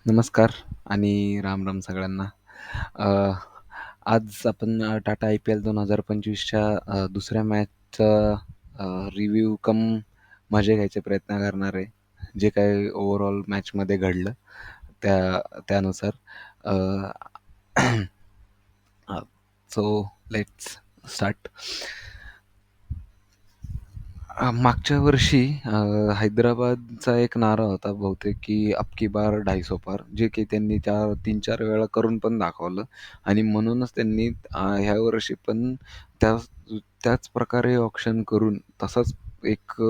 नमस्कार आणि राम राम सगळ्यांना. अ, आज आपण टाटा IPL 2025च्या दुसऱ्या मॅचचा रिव्ह्यू कम मजा घ्यायचे प्रयत्न करणार आहे. जे काही ओव्हरऑल मॅचमध्ये घडलं त्यानुसार. So let's start. मागच्या वर्षी हैदराबादचा एक नारा होता बहुतेक, की "अब की बार 250 पार", जे की त्यांनी 3-4 वेळा करून पण दाखवलं आणि म्हणूनच त्यांनी ह्या वर्षी पण त्याच त्याच प्रकारे ऑक्शन करून तसाच एक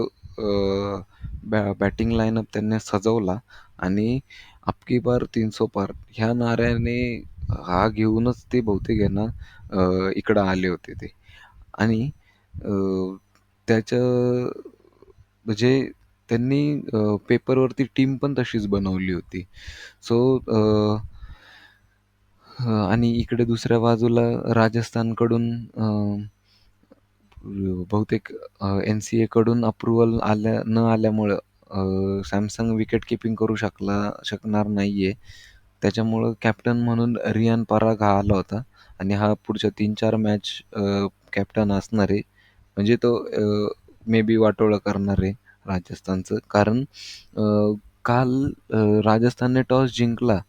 बॅटिंग लाईनअप त्यांनी सजवला आणि "अब की बार 300 पार" ह्या नाऱ्याने हा घेऊनच ते बहुतेक आहे ना इकडं आले होते ते. आणि अ, त्याचं म्हणजे त्यांनी पेपरवरती टीम पण तशीच बनवली होती. सो आणि इकडे दुसऱ्या बाजूला राजस्थानकडून बहुतेक NCAकडून अप्रूव्हल न आल्यामुळं सॅमसंग विकेट कीपिंग करू शकणार नाहीये. त्याच्यामुळं कॅप्टन म्हणून रियान पराग हा आला होता आणि हा पुढच्या 3-4 मॅच कॅप्टन असणार आहे. म्हणजे तो मे बी वाटोळं करणार आहे राजस्थानचं. कारण अ, काल राजस्थानने टॉस जिंकला.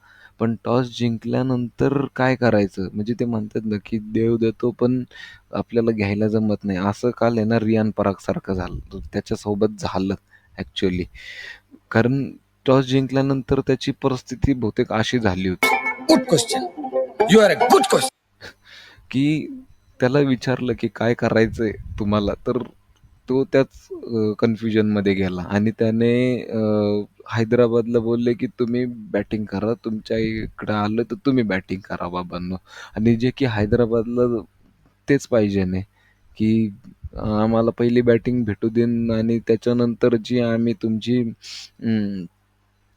पण टॉस जिंकल्यानंतर काय करायचं? म्हणजे ते म्हणतात ना, की देव देतो पण आपल्याला घ्यायला जमत नाही. असं काल आहे ना रियान परागसारखं झालं. त्याच्यासोबत झालं ॲक्चुअली. कारण टॉस जिंकल्यानंतर त्याची परिस्थिती बहुतेक अशी झाली होती. Good question. You are a good question. की त्याला विचारलं, की "काय करायचंय तुम्हाला?" तर तो त्याच कन्फ्युजनमध्ये गेला आणि त्याने हैदराबादला बोलले, की "तुम्ही बॅटिंग करा. तुमच्या इकडं आलोय तर तुम्ही बॅटिंग करा बाबांनो." आणि जे की हैदराबादला तेच पाहिजे नाही, की आम्हाला पहिली बॅटिंग भेटू देन आणि त्याच्यानंतर जी आम्ही तुमची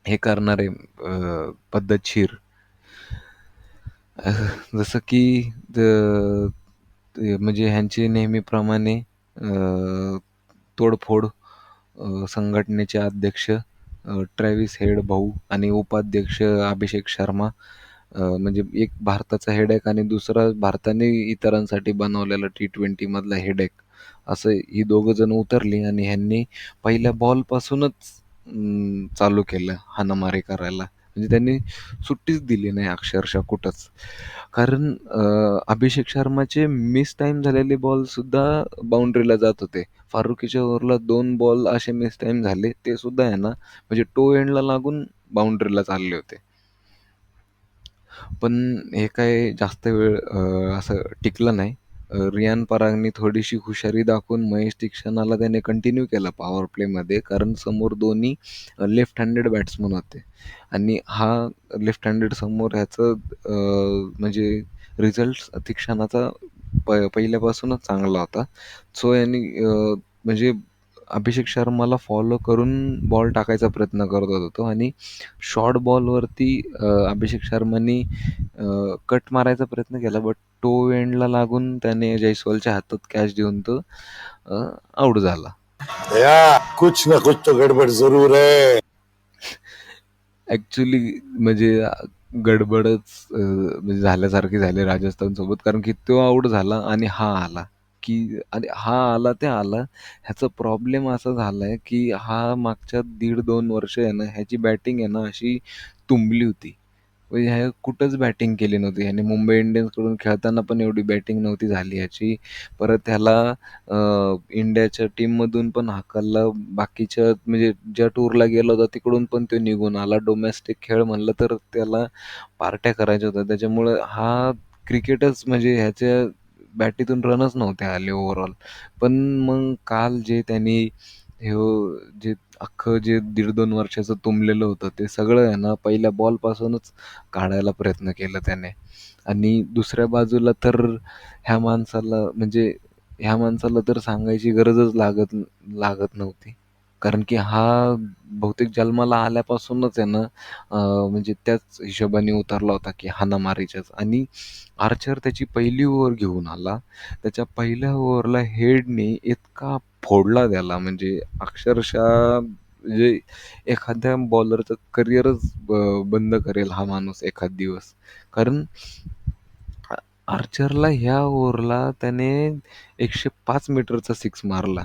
हे करणार आहे पद्धतशीर. जसं की ते म्हणजे ह्यांची नेहमीप्रमाणे तोडफोड संघटनेचे अध्यक्ष ट्रॅव्हिस हेड भाऊ आणि उपाध्यक्ष अभिषेक शर्मा, म्हणजे एक भारताचा हेडेक आणि दुसरा भारताने इतरांसाठी बनवलेला T20 मधला हेडेक, असं ही दोघं जण उतरली आणि ह्यांनी पहिल्या बॉलपासूनच चालू केलं हाणामारी करायला. म्हणजे त्यांनी सुट्टीच दिली नाही अक्षरशः कुठंच. कारण अभिषेक शर्माचे मिस टाईम झालेले बॉलसुद्धा बाउंडरीला जात होते. फारुकीच्या ओव्हरला 2 बॉल असे मिस टाईम झाले. ते सुद्धा आहे ना, म्हणजे टो एंडला लागून बाउंडरीला चालले होते. पण हे काय जास्त वेळ असं टिकलं नाही. रियान परागने थोडीशी हुशारी दाखवून महेश दीक्षानाला त्याने कंटिन्यू केला पॉवर प्लेमध्ये. कारण समोर दोन्ही लेफ्ट हँडेड बॅट्समन होते आणि हा लेफ्ट हँडेड समोर ह्याचं म्हणजे रिझल्ट दीक्षानाचा पहिल्यापासूनच चांगला होता. सो यांनी म्हणजे अभिषेक शर्माला फॉलो करून बॉल टाकायचा प्रयत्न करत होता तो आणि शॉर्ट बॉलवरती अभिषेक शर्मानी कट मारायचा प्रयत्न केला, बट टो एंडला लागून त्याने जयस्वालच्या हातात कॅच देऊन तो आउट झाला. कुछ ना कुछ तो गडबड जरूर है. ॲक्चुअली म्हणजे गडबडच म्हणजे झाल्यासारखी झाली राजस्थानसोबत. कारण की तो आउट झाला आणि हा आला, की आणि हा आला ते आला. ह्याचा प्रॉब्लेम असा झालाय, की हा मागच्या 1.5-2 वर्ष आहे ना, ह्याची बॅटिंग आहे ना अशी तुंबली होती. म्हणजे ह्या कुठंच बॅटिंग केली नव्हती. ह्याने मुंबई इंडियन्सकडून खेळताना पण एवढी बॅटिंग नव्हती झाली ह्याची. परत ह्याला इंडियाच्या टीममधून पण हाकललं. बाकीच्या म्हणजे ज्या टूरला गेला होता तिकडून पण तो निघून आला. डोमेस्टिक खेळ म्हणलं तर त्याला पार्ट्या करायच्या होत्या. त्याच्यामुळं हा क्रिकेटच म्हणजे ह्याच्या बॅटीतून रनच नव्हते आले ओव्हरऑल. पण मग काल जे त्यांनी जे अख्खं जे 1.5-2 वर्षाचं तुंबलेलं होतं ते सगळं आहे ना पहिल्या बॉलपासूनच काढायला प्रयत्न केला त्याने. आणि दुसऱ्या बाजूला तर ह्या माणसाला तर सांगायची गरजच लागत नव्हती. कारण की हा बहुतेक जन्माला आल्यापासूनच आहे ना म्हणजे त्याच हिशोबाने उतरला होता, की हाणामारीच्याच. आणि आर्चर त्याची पहिली ओव्हर घेऊन आला. त्याच्या पहिल्या ओव्हरला हेडने इतका फोडला त्याला म्हणजे अक्षरशः म्हणजे एखाद्या बॉलरचं करिअरच बंद करेल हा माणूस एखाद दिवस. कारण आ आर्चरला ह्या ओव्हरला त्याने 105 मीटरचा सिक्स मारला.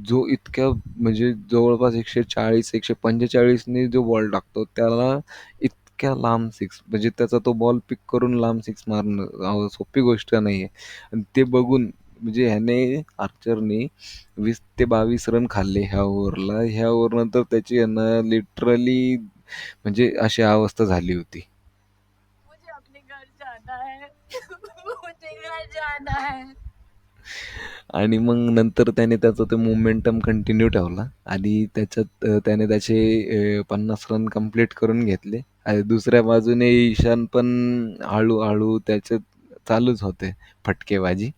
जो इतक्या म्हणजे जवळपास 140-145 ने जो बॉल टाकतो त्याला इतक्या लांब सिक्स म्हणजे त्याचा तो बॉल पिक करून लांब सिक्स मारणं सोपी गोष्ट नाहीये. आणि ते बघून म्हणजे ह्याने आर्चरने 20 ते 22 रन खाल्ले ह्या ओव्हरला. ह्या ओव्हरनंतर त्याची आहे ना लिटरली म्हणजे अशी अवस्था झाली होती. मुझे अपने घर जाना है मुझे घर जाना है. आणि मग नंतर त्याने त्याचा तो मोमेंटम कंटिन्यू ठेवला आणि त्याच्यात त्याने त्याचे 50 रन कंप्लीट करून घेतले. आणि दुसऱ्या बाजूने ईशान पण हळू-हळू त्याचे चालूच होते फटकेबाजी.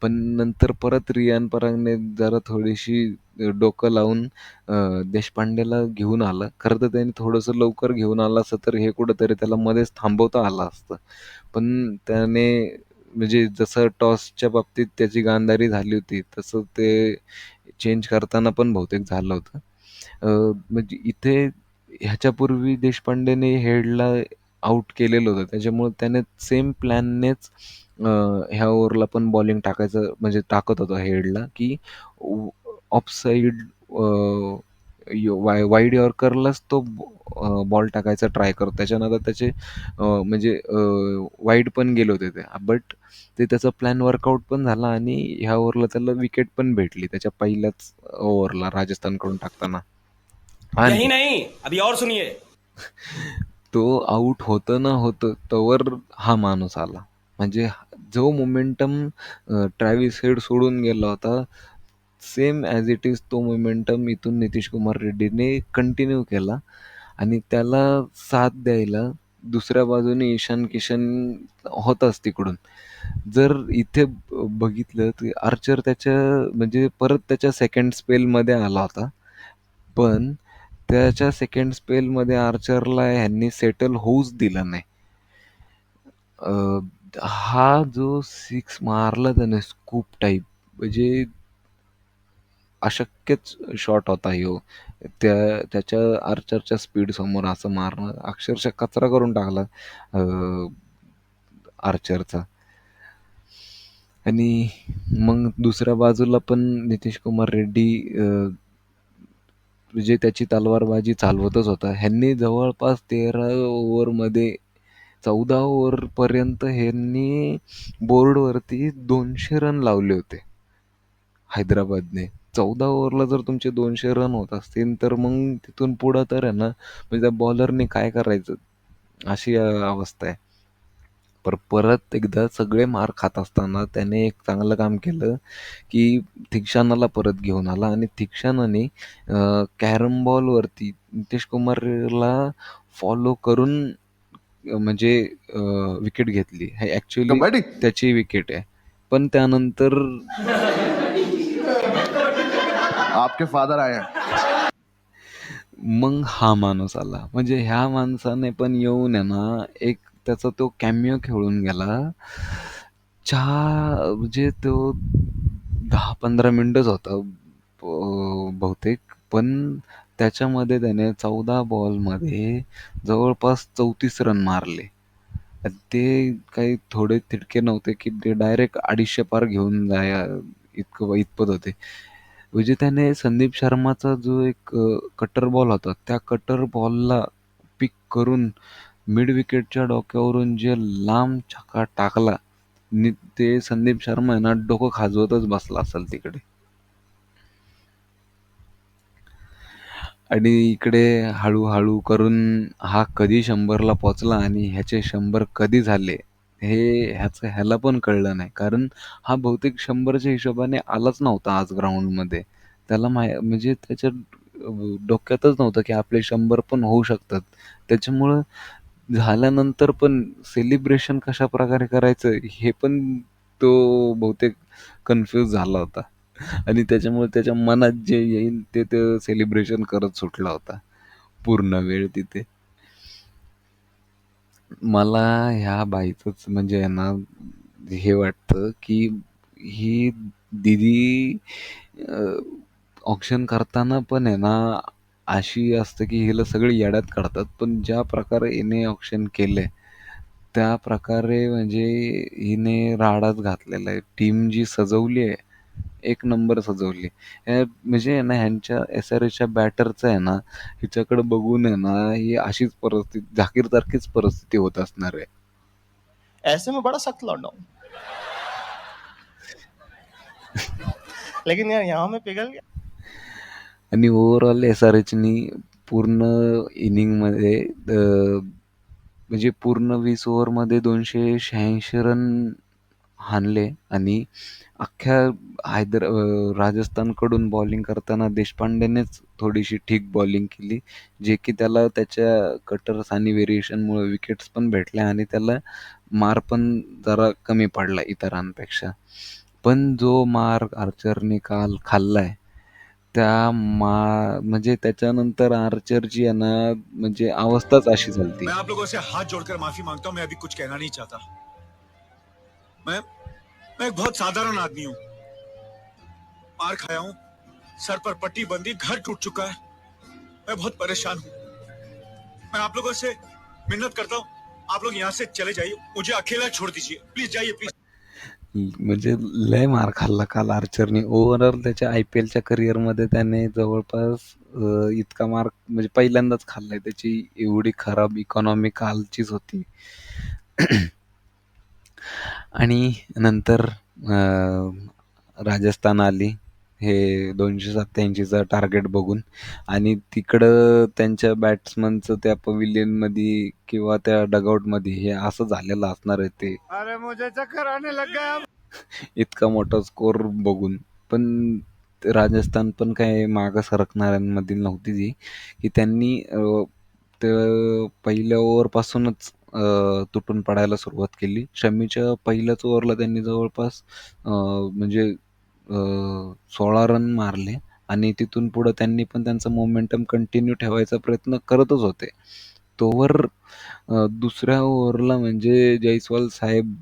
पण नंतर परत रियान परागने जरा थोडीशी डोकं लावून देशपांडेला घेऊन आला. खरं तर त्याने थोडंसं लवकर घेऊन आलं असतं तर हे कुठेतरी त्याला मध्येच थांबवता आलं असतं. पण त्याने म्हणजे जसं टॉसच्या बाबतीत त्याची गांधारी झाली होती, तसं ते चेंज करताना पण बहुतेक झालं होतं. म्हणजे इथे ह्याच्यापूर्वी देशपांडेने हेडला आउट केलेलं होतं. त्याच्यामुळे त्याने सेम प्लॅननेच ह्या ओव्हरला पण बॉलिंग टाकायचं म्हणजे टाकत होता हेडला, की ऑफ साइड वाईड यॉर्करलाच तो बॉल टाकायचा ट्राय करतो. त्याच्यानंतर त्याचे म्हणजे वाईड पण गेले होते ते. बट ते त्याचा प्लॅन वर्कआउट पण झाला आणि ह्या ओव्हरला त्याला विकेट पण भेटली त्याच्या पहिल्याच ओव्हरला राजस्थानकडून टाकताना. यही आणि नहीं, अभी और सुनिए. तो आउट होतं ना होतं तोवर हा माणूस आला. म्हणजे जो मोमेंटम ट्रॅव्हिस हेड सोडून गेला होता, सेम ॲज इट इज तो मोमेंटम इथून नितीश कुमार रेड्डीने कंटिन्यू केला आणि त्याला साथ द्यायला दुसऱ्या बाजूने ईशान किशन होताच तिकडून. जर इथे बघितलं तर आर्चर त्याच्या म्हणजे परत त्याच्या सेकंड स्पेलमध्ये आला होता. पण त्याच्या सेकंड स्पेलमध्ये आर्चरला ह्यांनी सेटल होऊच दिलं नाही. अ, हा जो सिक्स मारला त्याने स्कूप टाइप म्हणजे अशक्यच शॉट होता ह्यो. त्याच्या आर्चरच्या स्पीड समोर असं मारणं अक्षरशः कचरा करून टाकला आर्चरचा. आणि मग दुसऱ्या बाजूला पण नितीश कुमार रेड्डी म्हणजे त्याची तलवारबाजी चालवतच होता. ह्यांनी जवळपास 13 ओव्हरमध्ये 14 ओव्हरपर्यंत ह्यांनी बोर्डवरती 200 रन लावले होते हैदराबादने. 14 ओव्हरला जर तुमचे 200 रन होत असतील, तर मग तिथून पुढं तर आहे ना, म्हणजे त्या बॉलरने काय करायचं? अशी अवस्था आहे. पर परत एकदा सगळे मार खात असताना त्याने एक चांगलं काम केलं, की थिकशानाला परत घेऊन आला आणि थिकशानाने कॅरम बॉलवरती नितीश कुमारला फॉलो करून म्हणजे विकेट घेतली. हे ॲक्चुअली कबड्डी. त्याची विकेट आहे. पण त्यानंतर आपके फादर आए हैं. मग हा माणूस आला. म्हणजे ह्या माणसाने पण येऊन आहे ना, एक त्याचा तो कॅमिओ खेळून गेला. म्हणजे तो 10-15 मिनिटंच होता बहुतेक. पण त्याच्यामध्ये त्याने 14 बॉलमध्ये जवळपास 34 रन मारले. आणि ते काही थोडे तिडके नव्हते, की ते डायरेक्ट 250 पार घेऊन इतपत होते. म्हणजे त्याने संदीप शर्माचा जो एक कटर बॉल होता, त्या कटर बॉलला पिक करून मिड विकेटच्या डोक्यावरून जे लांब छक्का टाकला, ते संदीप शर्मा आहे ना डोकं खाजवतच बसला असेल तिकडे. आणि इकडे हळू करून हा कधी 100ला पोहोचला आणि ह्याचे 100 कधी झाले, ह्याला पण कळलं नाही. कारण हा बहुतेक 100च्या हिशोबाने आलाच नव्हता आज ग्राउंडमध्ये. त्याला म्हणजे त्याच्या डोक्यातच नव्हतं, की आपले 100 पण होऊ शकतात. त्याच्यामुळं झाल्यानंतर पण सेलिब्रेशन कशाप्रकारे करायचं हे पण तो बहुतेक कन्फ्यूज झाला होता. आणि त्याच्यामुळे त्याच्या मनात जे येईल ते सेलिब्रेशन करत सुटला होता पूर्ण वेळ तिथे. मला ह्या बाईचंच म्हणजे आहे ना हे वाटतं, की ही दीदी ऑक्शन करताना पण आहे ना अशी असते की हिला सगळी येड्यात काढतात. पण ज्या प्रकारे हिने ऑक्शन केलंय, त्या प्रकारे म्हणजे हिने राडाच घातलेला आहे. टीम जी सजवली आहे, एक नंबर सजवली. म्हणजे आहे ना ह्यांच्या एस-आर-एचच्या बॅटरचं आहे ना, हिच्याकडे बघून आहे ना, ही अशीच परिस्थिती झाकीरसारखीच परिस्थिती होत असणार आहे. ऐसे में बड़ा सख्त लौंडा हूँ, लेकिन यार यहाँ में पिघल गया. आणि ओव्हरऑल एस-आर-एचनी पूर्ण इनिंगमध्ये म्हणजे पूर्ण 20 ओव्हरमध्ये 286 रन हाणले आणि अख्ख्या राजस्थानकडून बॉलिंग करताना देशपांडेनेच थोडीशी ठीक बॉलिंग केली, जे की त्याला त्याच्या कटर्स आणि व्हेरिएशनमुळे विकेट्स पण भेटल्या आणि त्याला मार पण जरा कमी पडला इतरांपेक्षा. पण जो मार आर्चरने काल खाल्लाय, म्हणजे त्याच्यानंतर आर्चरची आहे ना, म्हणजे अवस्थाच अशी झालती. मैं आप लोगों से हाथ जोड़कर माफी मांगता हूं. मैं अभी कुछ कहना नहीं चाहता. मैं मैं एक बहुत साधारण आदमी हूं. मार खाया हूं, सर पर पट्टी बंधी, घर टूट चुका है. मैं बहुत परेशान हूं. मैं आप लोगों से मिन्नत करता हूं, आप लोग यहाँ से चले जाइए. मुझे अकेला छोड़ दीजिए. प्लीज जाइए, प्लीज. म्हणजे लय मार खाल्ला काल आर्चरनी. ओव्हरऑल त्याच्या IPLच्या करिअरमध्ये त्याने जवळपास इतका मार म्हणजे पहिल्यांदाच खाल्लाय. त्याची एवढी खराब इकॉनॉमी कालचीच होती. आणि नंतर राजस्थान आली हे 287चा टार्गेट बघून आणि तिकडं त्यांच्या बॅट्समनचं त्या पवेलियनमध्ये किंवा त्या डगआउटमध्ये हे असं झालेलं असणार आहे ते. अरे मुझे चक्कर आने लग गया. इतका मोठा स्कोर बघून. पण राजस्थान पण काय मागं सरकणाऱ्यांमधील नव्हती ती, की त्यांनी ते पहिल्या ओव्हरपासूनच तुटून पडायला सुरुवात केली. शमीच्या पहिल्याच ओव्हरला त्यांनी जवळपास म्हणजे 16 रन मारले आणि तिथून पुढं त्यांनी पण त्यांचा मोमेंटम कंटिन्यू ठेवायचा प्रयत्न करतच होते. तोवर दुसऱ्या ओव्हरला म्हणजे जयस्वाल साहेब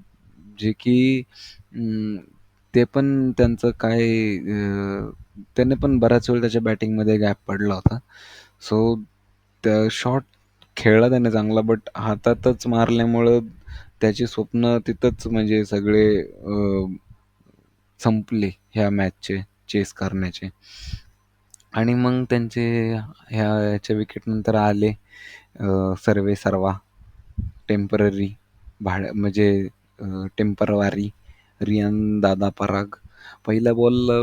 जे की ते पण त्यांचं काय त्याने पण बऱ्याच वेळ त्याच्या बॅटिंगमध्ये गॅप पडला होता. सो त्या शॉट खेळला त्याने चांगला, बट हातातच मारल्यामुळं त्याची स्वप्न तिथंच म्हणजे सगळे संपले ह्या मॅचचे चेस करण्याचे. आणि मग त्यांचे ह्याच्या विकेटनंतर आले सर्वेसर्वा टेम्पररी म्हणजे टेम्परवारी रियान दादा पराग. पहिल्या बॉलला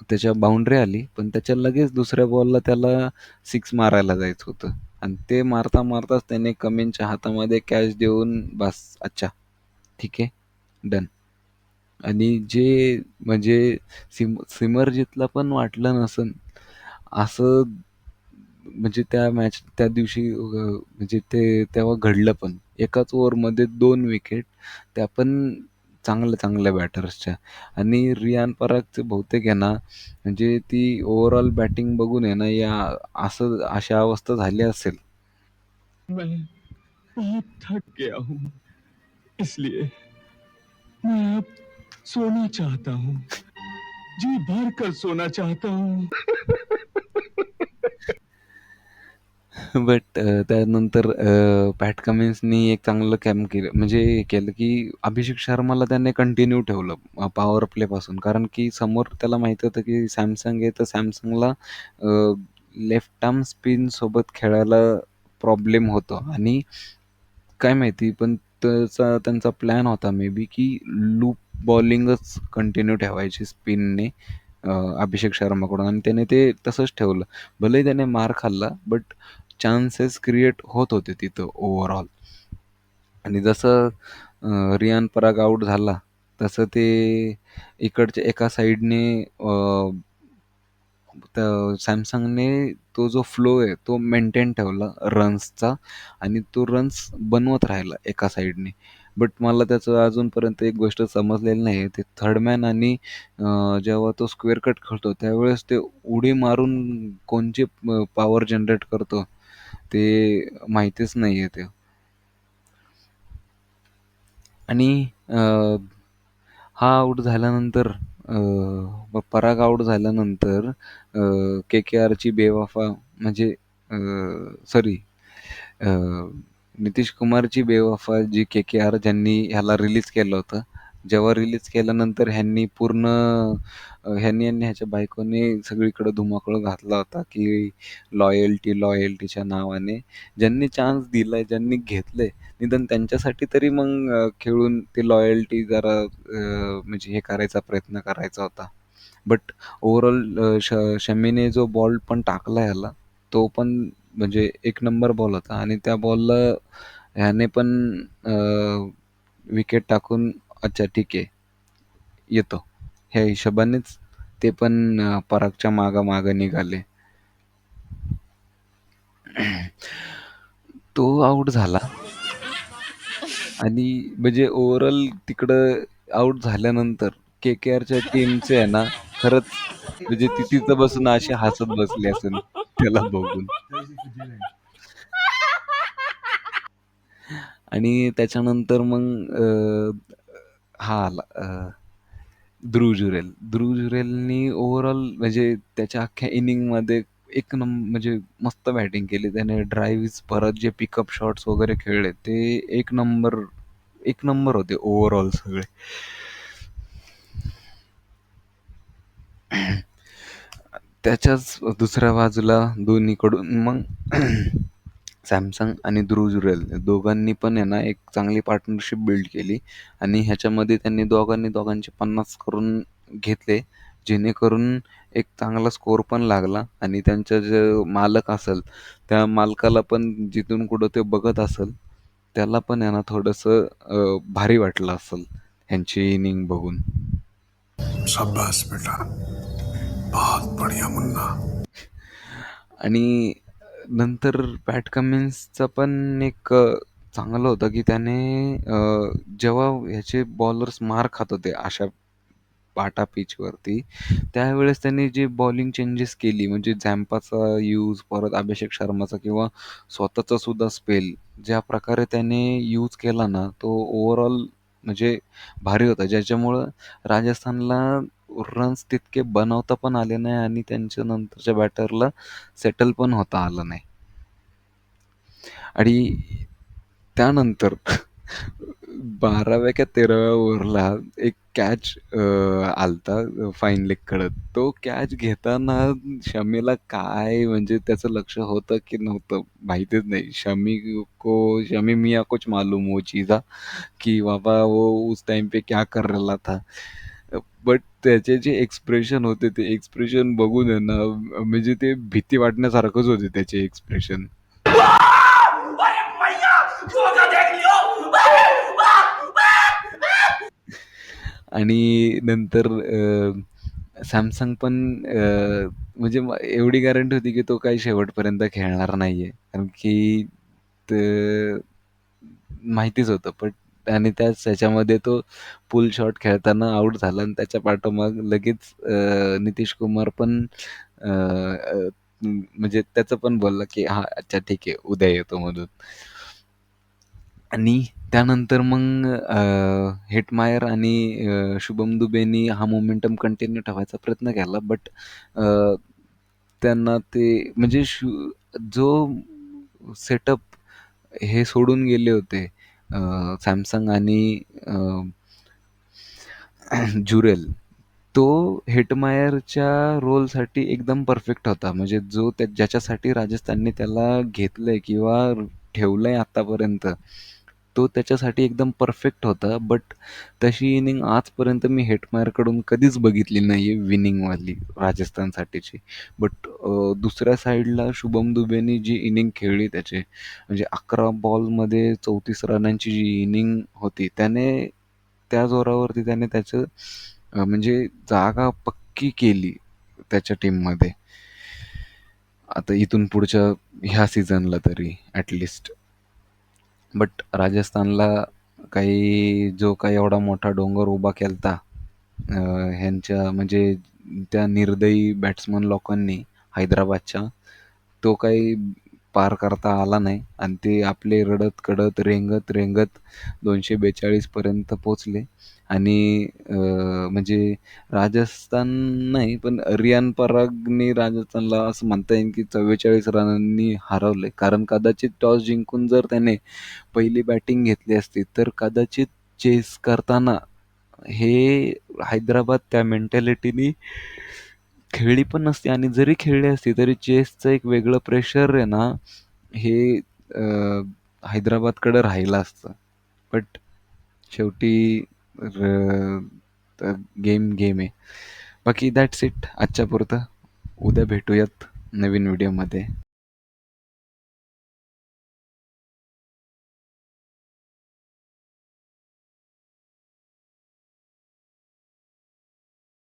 त्याच्या बाउंड्री आली, पण त्याच्या लगेच दुसऱ्या बॉलला त्याला 6 मारायला जायचं होतं आणि ते मारता मारताच त्याने कमिन्सच्या हातामध्ये कॅच देऊन बस अच्छा ठीक आहे डन. आणि जे म्हणजे सिमरजीतला पण वाटलं नसन असं, म्हणजे त्या दिवशी म्हणजे ते तेव्हा घडलं पण. एकाच ओव्हरमध्ये 2 विकेट, त्या पण चांगल्या बॅटर्सच्या. आणि रियान परागचं बहुतेक आहे ना, म्हणजे ती ओव्हरऑल बॅटिंग बघून आहे ना, अशा अवस्था झाली असेल. मैं बहुत थक गया हूँ, इसलिए मैं अब सोना चाहता हूँ, जी भर कर सोना चाहता हूँ. बट त्यानंतर पॅट कमिन्सनी एक चांगलं कॅम केलं, म्हणजे हे केलं की अभिषेक शर्माला त्याने कंटिन्यू ठेवलं पॉवर प्लेपासून. कारण की समोर त्याला माहिती होतं की सॅमसंग आहे, तर सॅमसंगला लेफ्ट आर्म स्पिनसोबत खेळायला प्रॉब्लेम होतो आणि काय माहिती, पण त्यांचा प्लॅन होता मे बी की लूप बॉलिंगच कंटिन्यू ठेवायची स्पिनने अभिषेक शर्माकडून आणि त्याने ते तसंच ठेवलं. भलेही त्याने मार खाल्ला, बट चान्सेस क्रिएट होत होते तिथं ओव्हरऑल. आणि जसं रियान पराग आऊट झाला, तसं ते इकडच्या एका साईडने सॅमसंगने तो जो फ्लो आहे तो मेंटेन ठेवला रन्सचा आणि तो रन्स बनवत राहिला एका साईडने. बट मला त्याचं अजूनपर्यंत एक गोष्ट समजलेली नाही आहे, ते थर्ड मॅन आणि जेव्हा तो स्क्वेअर कट खेळतो त्यावेळेस ते उडी मारून कोणचे पॉवर जनरेट करतो ते माहितीच नाही आहे ते. आणि हा आऊट झाल्यानंतर पराग आऊट झाल्यानंतर KKRची बेवफा म्हणजे सॉरी नितीश कुमारची बेवफा जी के-के-आर ज्यांनी ह्याला रिलीज केलं होतं. जेव्हा रिलीज केल्यानंतर ह्यांनी आणि ह्याच्या बायकोने सगळीकडे धुमाकूळ घातला होता, की लॉयल्टीच्या नावाने. ज्यांनी चान्स दिलाय, ज्यांनी घेतलंय, निदान त्यांच्यासाठी तरी मग खेळून ती लॉयल्टी जरा म्हणजे हे करायचा प्रयत्न करायचा होता. बट ओव्हरऑल शमीने जो बॉल पण टाकला ह्याला, तो पण म्हणजे एक नंबर बॉल होता आणि त्या बॉलला ह्याने पण विकेट टाकून अच्छा ठीक आहे, येतो. ह्या हिशोबानेच ते पण परागच्या मागं निघाले. तो आउट झाला आणि म्हणजे ओव्हरऑल तिकडं आउट झाल्यानंतर के-के-आरच्या टीमचे आहे ना, खरंच म्हणजे ती तिथं बसून अशी हसत बसली असेल त्याला बघून. आणि त्याच्यानंतर मग हा आला ध्रुव जुरेल. ध्रुव जुरेलनी ओव्हरऑल म्हणजे त्याच्या अख्ख्या इनिंगमध्ये म्हणजे मस्त बॅटिंग केली. त्याने ड्राईव्हज परत जे पिकअप शॉट्स वगैरे खेळले ते एक नंबर एक नंबर होते ओव्हरऑल सगळे. त्याच्याच दुसऱ्या बाजूला दोन्हीकडून मग सॅमसंग आणि ध्रुव जुरेल दोघांनी पण आहे ना एक चांगली पार्टनरशिप बिल्ड केली आणि ह्याच्यामध्ये त्यांनी दोघांचे 50 करून घेतले, जेणेकरून एक चांगला स्कोर पण लागला आणि त्यांचा जो मालक असेल, त्या मालकाला पण जिथून कुठं ते बघत असेल, त्याला पण आहे ना थोडंसं भारी वाटलं असेल ह्यांची इनिंग बघून. शाबाश बेटा, बहुत बढ़िया मुन्ना. आणि नंतर पॅट कमिन्सचा पण एक चांगलं होतं, की त्याने जेव्हा ह्याचे बॉलर्स मार खात होते अशा पाटा पिचवरती, त्यावेळेस त्यांनी जे बॉलिंग चेंजेस केली म्हणजे झॅम्पाचा यूज, परत अभिषेक शर्माचा किंवा स्वतःचा सुद्धा स्पेल ज्या प्रकारे त्याने यूज केला ना, तो ओव्हरऑल म्हणजे भारी होता. ज्याच्यामुळं राजस्थानला रन्स तितके बनवता पण आले नाही आणि त्यांच्या नंतरच्या बॅटरला सेटल पण होता आलं नाही. आणि त्यानंतर 12व्या का 13व्या ओव्हरला एक कॅच आलता फाईन लेगकडं. तो कॅच घेताना शमीला काय म्हणजे त्याचं लक्ष होतं की नव्हतं माहितीच नाही. शमी मियाँ कुछ मालूम वो चीज़ा की बाबा वो उस टाइम पे क्या कर रहा था. बट त्याचे जे एक्सप्रेशन होते ते एक्सप्रेशन बघून आहे ना म्हणजे ते भीती वाटण्यासारखंच होते त्याचे एक्सप्रेशन. आणि नंतर सॅमसंग पण म्हणजे एवढी गॅरंटी होती की तो काही शेवटपर्यंत खेळणार नाहीये. कारण की ते माहितीच होतं. पण आणि त्याच ह्याच्यामध्ये तो पुल शॉट खेळताना आउट झाला आणि त्याच्या पाठोमाग लगेच नितीश कुमार पण अ, अ, म्हणजे त्याचं पण बोलला की "हां, अच्छा ठीक आहे, उद्या येतो" म्हणून. आणि त्यानंतर मग हेटमायर आणि शुभम दुबेनी हा मोमेंटम कंटिन्यू ठेवायचा प्रयत्न केला. बट त्यांना ते म्हणजे जो सेटअप हे सोडून गेले होते सॅमसंग आणि ज्युरेल, तो हेटमायरच्या रोलसाठी एकदम परफेक्ट होता. म्हणजे जो ज्याच्यासाठी राजस्थानने त्याला घेतलंय किंवा ठेवलंय आतापर्यंत, तो त्याच्यासाठी एकदम परफेक्ट होता. बट तशी इनिंग आजपर्यंत मी हेटमायरकडून कधीच बघितली नाहीये विनिंगवाली राजस्थानसाठीची. बट दुसऱ्या साईडला शुभम दुबेनी जी इनिंग खेळली त्याची, म्हणजे 11 बॉलमध्ये 34 रनांची जी इनिंग होती, त्या जोरावरती त्याने त्याचं म्हणजे जागा पक्की केली त्याच्या टीममध्ये. आता इथून पुढच्या ह्या सीझनला तरी ॲटलिस्ट. बट राजस्थानला जो काही एवढा मोठा डोंगर उभा केलता ह्यांच्या म्हणजे त्या निर्दयी बॅट्समन लोकांनी हैदराबादच्या, तो काही पार करता आला नाही आणि ते आपले रडत कडत रेंगत रेंगत 242 पर्यंत पोचले आणि म्हणजे राजस्थान नाही पण रियान परागने राजस्थानला असं म्हणता येईल की 44 रनांनी हरवले. कारण कदाचित टॉस जिंकून जर त्याने पहिली बॅटिंग घेतली असती तर कदाचित चेस करताना हे हैदराबाद त्या मेंटॅलिटीनी खेळली पण नसती आणि जरी खेळली असती तरी चेसचं एक वेगळं प्रेशर आहे ना हे हैदराबादकडे राहिलं असतं. बट शेवटी गेम गेम आहे. बाकी दॅट्स इट आजच्या पुरतं. उद्या भेटूयात नवीन व्हिडिओमध्ये.